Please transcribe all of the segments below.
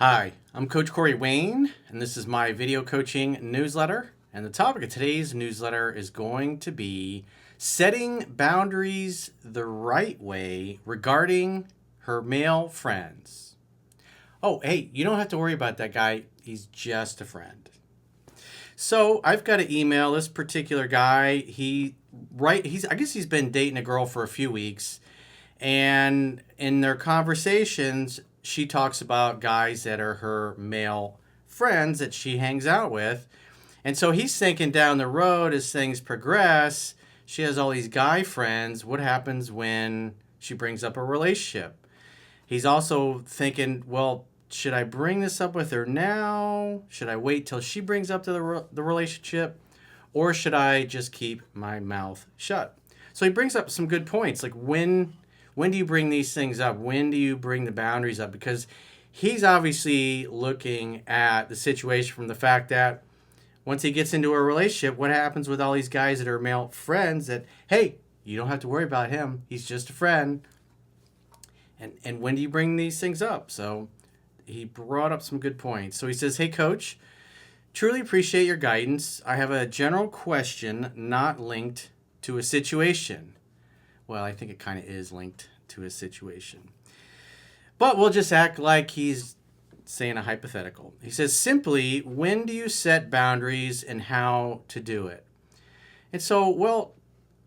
Hi, I'm Coach Corey Wayne, and this is my video coaching newsletter. And the topic of today's newsletter is going to be setting boundaries the right way regarding her male friends. Oh, hey, you don't have to worry about that guy. He's just a friend. So I've got to email this particular guy. I guess he's been dating a girl for a few weeks, and in their conversations, she talks about guys that are her male friends that she hangs out with. And so he's thinking down the road as things progress, she has all these guy friends. What happens when she brings up a relationship? He's also thinking, well, should I bring this up with her now? Should I wait till she brings up to the relationship? Or should I just keep my mouth shut? So he brings up some good points, like when do you bring these things up? When do you bring the boundaries up? Because he's obviously looking at the situation from the fact that once he gets into a relationship, what happens with all these guys that are male friends that, hey, you don't have to worry about him. He's just a friend. And when do you bring these things up? So he brought up some good points. So he says, hey, coach, truly appreciate your guidance. I have a general question not linked to a situation. Well, I think it kind of is linked to a situation. But we'll just act like he's saying a hypothetical. He says, simply, when do you set boundaries and how to do it? And so, well,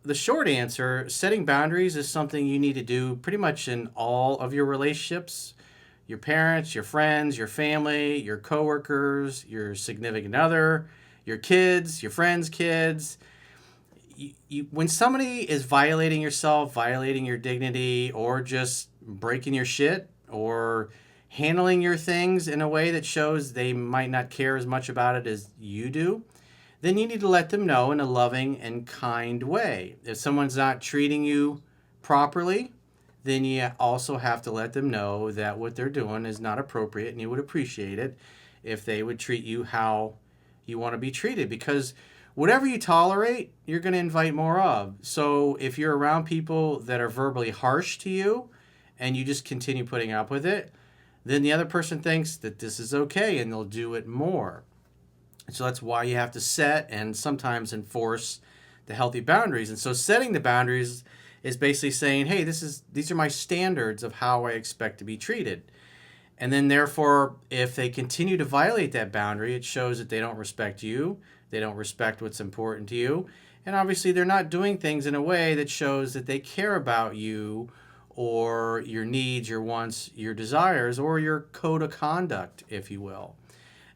the short answer, setting boundaries is something you need to do pretty much in all of your relationships. Your parents, your friends, your family, your coworkers, your significant other, your kids, your friends' kids. When somebody is violating yourself, violating your dignity, or just breaking your shit, or handling your things in a way that shows they might not care as much about it as you do, then you need to let them know in a loving and kind way. If someone's not treating you properly, then you also have to let them know that what they're doing is not appropriate, and you would appreciate it if they would treat you how you want to be treated, because whatever you tolerate, you're going to invite more of. So if you're around people that are verbally harsh to you and you just continue putting up with it, then the other person thinks that this is okay and they'll do it more. So that's why you have to set and sometimes enforce the healthy boundaries. And so setting the boundaries is basically saying, hey, these are my standards of how I expect to be treated. And then therefore, if they continue to violate that boundary, it shows that they don't respect you. They don't respect what's important to you. And obviously, they're not doing things in a way that shows that they care about you or your needs, your wants, your desires, or your code of conduct, if you will.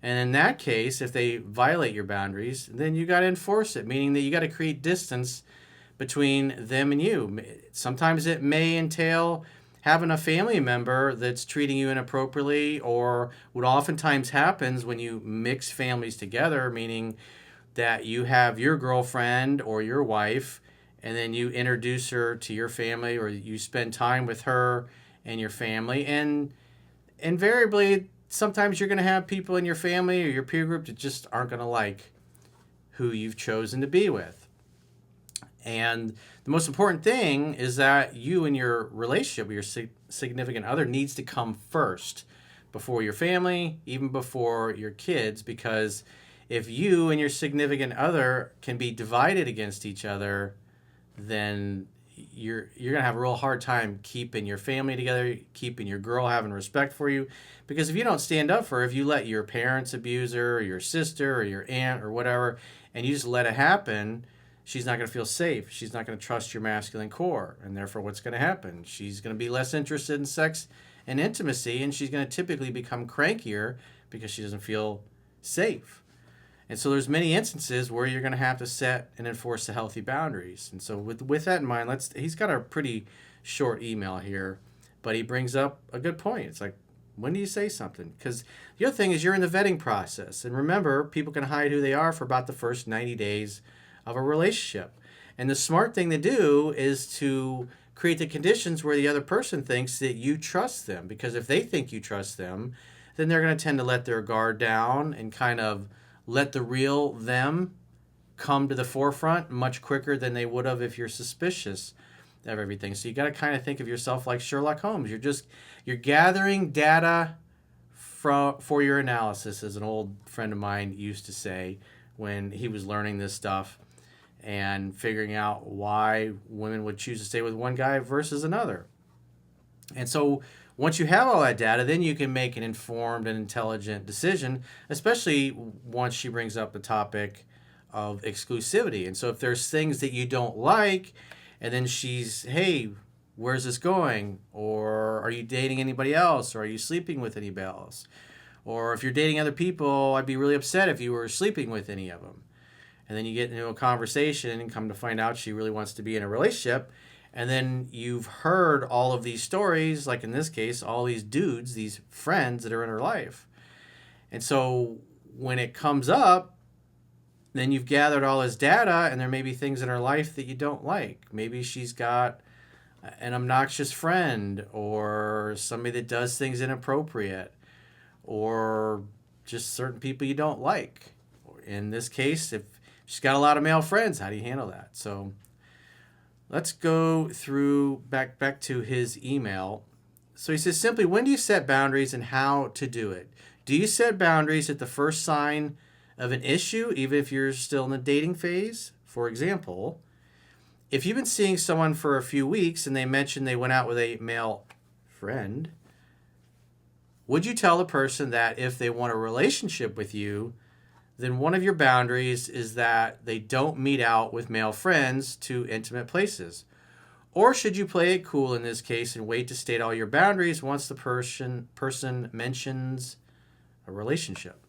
And in that case, if they violate your boundaries, then you got to enforce it, meaning that you got to create distance between them and you. Sometimes it may entail having a family member that's treating you inappropriately, or what oftentimes happens when you mix families together, meaning that you have your girlfriend or your wife, and then you introduce her to your family, or you spend time with her and your family. And invariably, sometimes you're going to have people in your family or your peer group that just aren't going to like who you've chosen to be with. And the most important thing is that you and your relationship with your significant other needs to come first before your family, even before your kids, because if you and your significant other can be divided against each other, then you're going to have a real hard time keeping your family together, keeping your girl having respect for you. Because if you don't stand up for her, if you let your parents abuse her, or your sister, or your aunt, or whatever, and you just let it happen, she's not going to feel safe. She's not going to trust your masculine core. And therefore, what's going to happen? She's going to be less interested in sex and intimacy, and she's going to typically become crankier because she doesn't feel safe. And so there's many instances where you're going to have to set and enforce the healthy boundaries. And so with that in mind, he's got a pretty short email here, but he brings up a good point. It's like, when do you say something? Because the other thing is you're in the vetting process. And remember, people can hide who they are for about the first 90 days of a relationship. And the smart thing to do is to create the conditions where the other person thinks that you trust them. Because if they think you trust them, then they're going to tend to let their guard down and kind of let the real them come to the forefront much quicker than they would have if you're suspicious of everything. So you got to kind of think of yourself like Sherlock Holmes. You're gathering data for your analysis, as an old friend of mine used to say when he was learning this stuff and figuring out why women would choose to stay with one guy versus another. And so once you have all that data, then you can make an informed and intelligent decision, especially once she brings up the topic of exclusivity. And so if there's things that you don't like, and then she's, hey, where's this going? Or are you dating anybody else? Or are you sleeping with anybody else? Or if you're dating other people, I'd be really upset if you were sleeping with any of them. And then you get into a conversation and come to find out she really wants to be in a relationship. And then you've heard all of these stories, like in this case, all these dudes, these friends that are in her life. And so when it comes up, then you've gathered all this data, and there may be things in her life that you don't like. Maybe she's got an obnoxious friend, or somebody that does things inappropriate, or just certain people you don't like. In this case, if she's got a lot of male friends, how do you handle that? So let's go through back to his email. So he says, simply, when do you set boundaries and how to do it? Do you set boundaries at the first sign of an issue, even if you're still in the dating phase? For example, if you've been seeing someone for a few weeks and they mention they went out with a male friend, would you tell the person that if they want a relationship with you, then one of your boundaries is that they don't meet out with male friends to intimate places? Or should you play it cool in this case and wait to state all your boundaries once the person mentions a relationship?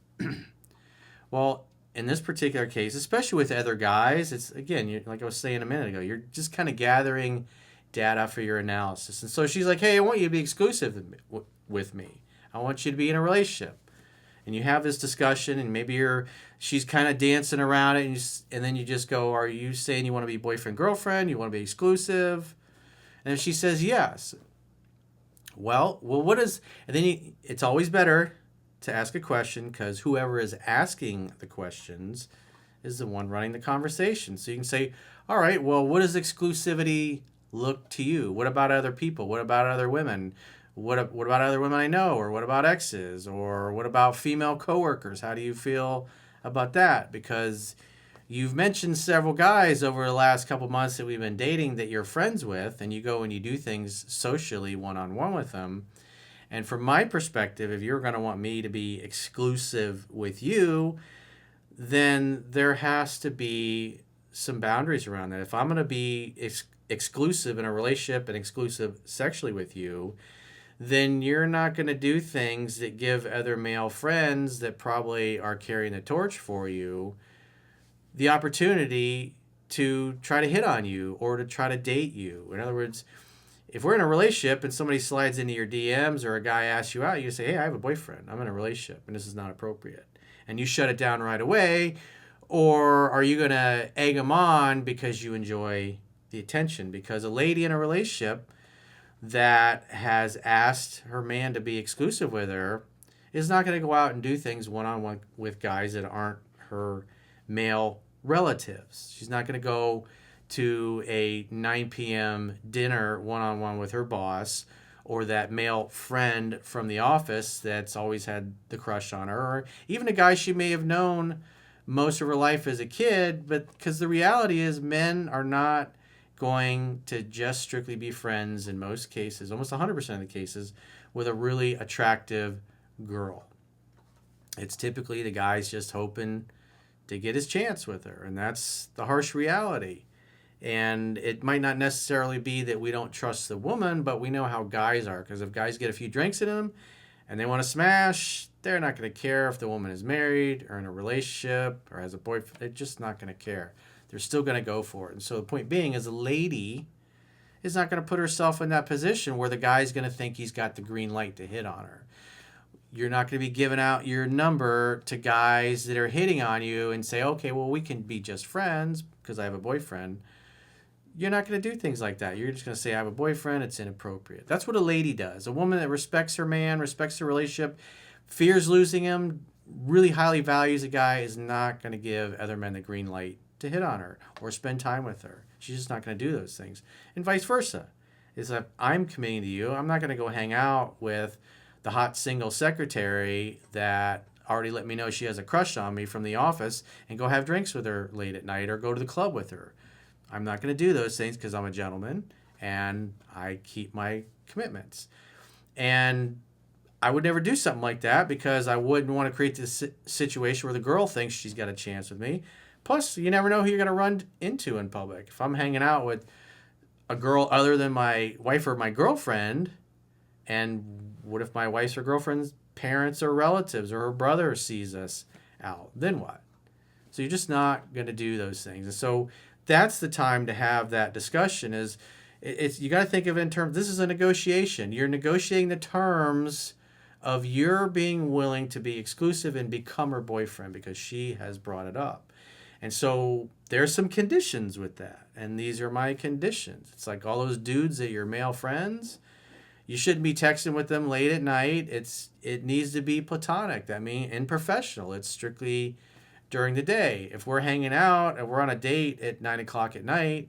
Well, in this particular case, especially with other guys, it's, again, like I was saying a minute ago, you're just kind of gathering data for your analysis. And so she's like, hey, I want you to be exclusive with me. I want you to be in a relationship. And you have this discussion, and maybe she's kind of dancing around it, and then you just go, are you saying you want to be boyfriend, girlfriend? You want to be exclusive? And if she says yes, well, what is, and then it's always better to ask a question, because whoever is asking the questions is the one running the conversation. So you can say, all right, well, what does exclusivity look to you? What about other people? What about other women? What about other women I know? Or what about exes? Or what about female coworkers? How do you feel about that? Because you've mentioned several guys over the last couple months that we've been dating that you're friends with, and you go and you do things socially one-on-one with them. And from my perspective, if you're going to want me to be exclusive with you, then there has to be some boundaries around that. If I'm going to be exclusive in a relationship and exclusive sexually with you, then you're not going to do things that give other male friends that probably are carrying the torch for you the opportunity to try to hit on you or to try to date you. In other words, if we're in a relationship and somebody slides into your DMs or a guy asks you out, you say, hey, I have a boyfriend. I'm in a relationship and this is not appropriate. And you shut it down right away. Or are you going to egg them on because you enjoy the attention? Because a lady in a relationship that has asked her man to be exclusive with her is not going to go out and do things one-on-one with guys that aren't her male relatives. She's not going to go to a 9 p.m. dinner one-on-one with her boss or that male friend from the office that's always had the crush on her, or even a guy she may have known most of her life as a kid. But because the reality is men are not going to just strictly be friends in most cases, almost 100% of the cases, with a really attractive girl. It's typically the guy's just hoping to get his chance with her, and that's the harsh reality. And it might not necessarily be that we don't trust the woman, but we know how guys are, because if guys get a few drinks in them and they want to smash, they're not going to care if the woman is married or in a relationship or has a boyfriend. They're just not going to care. They're still going to go for it. And so the point being is a lady is not going to put herself in that position where the guy's going to think he's got the green light to hit on her. You're not going to be giving out your number to guys that are hitting on you and say, okay, well, we can be just friends because I have a boyfriend. You're not going to do things like that. You're just going to say, I have a boyfriend. It's inappropriate. That's what a lady does. A woman that respects her man, respects the relationship, fears losing him, really highly values a guy, is not going to give other men the green light to hit on her or spend time with her. She's just not going to do those things. And vice versa. Is that I'm committing to you. I'm not going to go hang out with the hot single secretary that already let me know she has a crush on me from the office and go have drinks with her late at night or go to the club with her. I'm not going to do those things because I'm a gentleman and I keep my commitments. And I would never do something like that because I wouldn't want to create this situation where the girl thinks she's got a chance with me. Plus, you never know who you're going to run into in public. If I'm hanging out with a girl other than my wife or my girlfriend, and what if my wife's or girlfriend's parents or relatives or her brother sees us out? Then what? So you're just not going to do those things. And so that's the time to have that discussion. It's you got to think of it in terms, this is a negotiation. You're negotiating the terms of your being willing to be exclusive and become her boyfriend because she has brought it up. And so there's some conditions with that. And these are my conditions. It's like all those dudes that your male friends, you shouldn't be texting with them late at night. It needs to be platonic. That means and professional. It's strictly during the day. If we're hanging out and we're on a date at 9 o'clock at night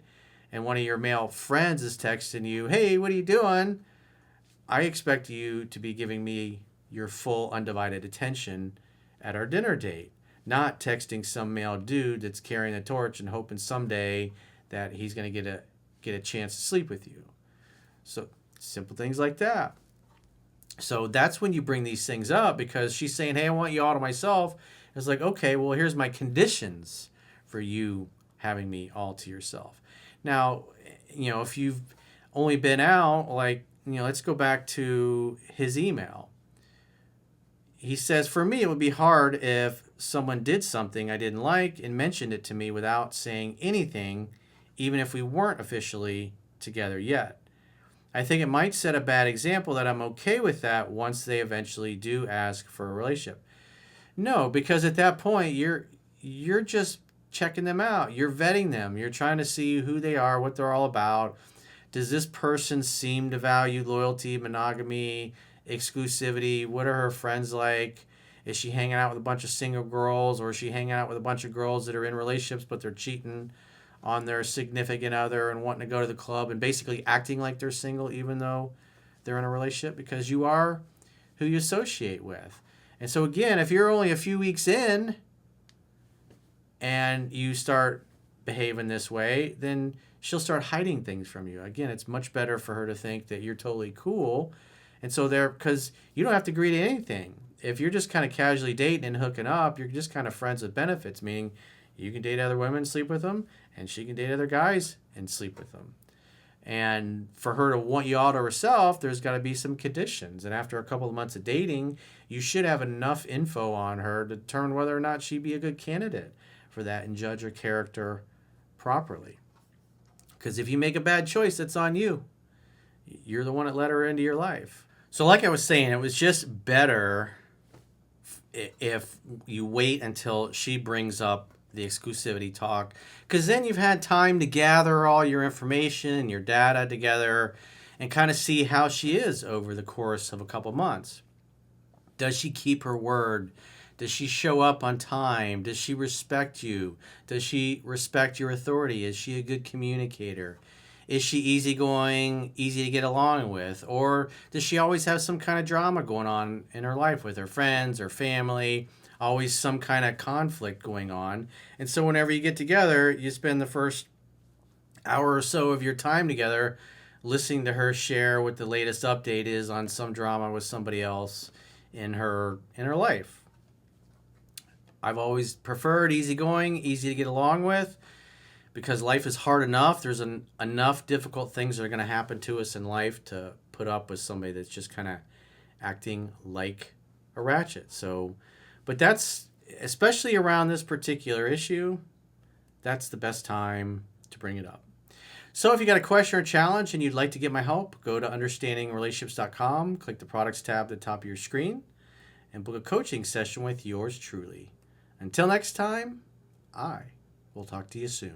and one of your male friends is texting you, hey, what are you doing? I expect you to be giving me your full undivided attention at our dinner date, not texting some male dude that's carrying a torch and hoping someday that he's going to get a chance to sleep with you. So simple things like that. So that's when you bring these things up because she's saying, hey, I want you all to myself. It's like, okay, well, here's my conditions for you having me all to yourself. Now, if you've only been out, let's go back to his email. He says, for me, it would be hard if someone did something I didn't like and mentioned it to me without saying anything, even if we weren't officially together yet. I think it might set a bad example that I'm okay with that once they eventually do ask for a relationship. No, because at that point, you're just checking them out. You're vetting them. You're trying to see who they are, what they're all about. Does this person seem to value loyalty, monogamy, exclusivity? What are her friends like? Is she hanging out with a bunch of single girls, or is she hanging out with a bunch of girls that are in relationships but they're cheating on their significant other and wanting to go to the club and basically acting like they're single even though they're in a relationship? Because you are who you associate with. And so again, if you're only a few weeks in and you start behaving this way, then she'll start hiding things from you. Again, it's much better for her to think that you're totally cool. And so because you don't have to agree to anything. If you're just kind of casually dating and hooking up, you're just kind of friends with benefits, meaning you can date other women, sleep with them, and she can date other guys and sleep with them. And for her to want you all to herself, there's got to be some conditions. And after a couple of months of dating, you should have enough info on her to determine whether or not she'd be a good candidate for that and judge her character properly. Because if you make a bad choice, it's on you. You're the one that let her into your life. So like I was saying, it was just better if you wait until she brings up the exclusivity talk, because then you've had time to gather all your information and your data together and kind of see how she is over the course of a couple months. Does she keep her word? Does she show up on time? Does she respect you? Does she respect your authority? Is she a good communicator? Is she easygoing, easy to get along with? Or does she always have some kind of drama going on in her life with her friends or family? Always some kind of conflict going on. And so whenever you get together, you spend the first hour or so of your time together listening to her share what the latest update is on some drama with somebody else in her life. I've always preferred easygoing, easy to get along with, because life is hard enough. There's enough difficult things that are going to happen to us in life to put up with somebody that's just kind of acting like a ratchet. So, but that's, especially around this particular issue, that's the best time to bring it up. So if you got a question or challenge and you'd like to get my help, go to understandingrelationships.com, click the products tab at the top of your screen, and book a coaching session with yours truly. Until next time, I will talk to you soon.